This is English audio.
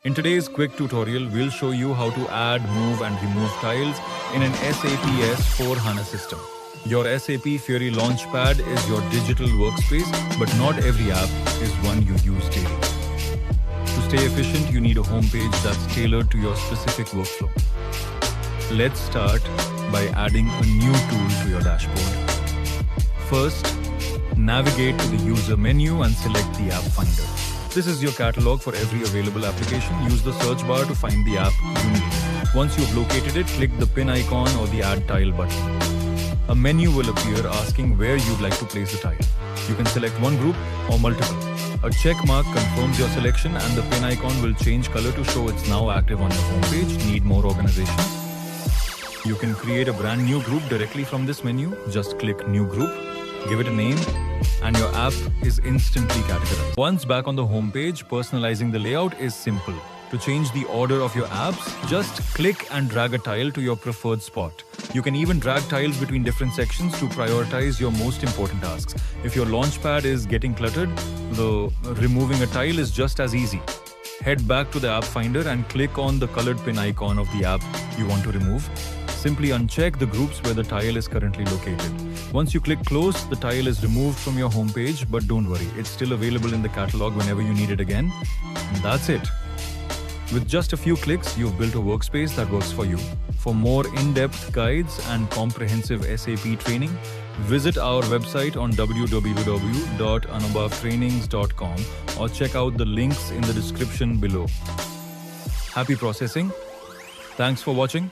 In today's quick tutorial, we'll show you how to add, move and remove tiles in an SAP S HANA system. Your SAP Fiori Launchpad is your digital workspace, but not every app is one you use daily. To stay efficient, you need a homepage that's tailored to your specific workflow. Let's start by adding a new tool to your dashboard. First, navigate to the user menu and select the app finder. This is your catalog for every available application. Use the search bar to find the app you need. Once you've located it, click the pin icon or the add tile button. A menu will appear asking where you'd like to place the tile. You can select one group or multiple. A check mark confirms your selection and the pin icon will change color to show it's now active on your homepage. Need more organization? You can create a brand new group directly from this menu. Just click New Group, give it a name, and your app is instantly categorized. Once back on the homepage, personalizing the layout is simple. To change the order of your apps, just click and drag a tile to your preferred spot. You can even drag tiles between different sections to prioritize your most important tasks. If your launchpad is getting cluttered, removing a tile is just as easy. Head back to the app finder and click on the colored pin icon of the app you want to remove. Simply uncheck the groups where the tile is currently located. Once you click close, the tile is removed from your homepage, but don't worry, it's still available in the catalog whenever you need it again. And that's it. With just a few clicks, you've built a workspace that works for you. For more in-depth guides and comprehensive SAP training, visit our website on www.anubhavtrainings.com or check out the links in the description below. Happy processing. Thanks for watching.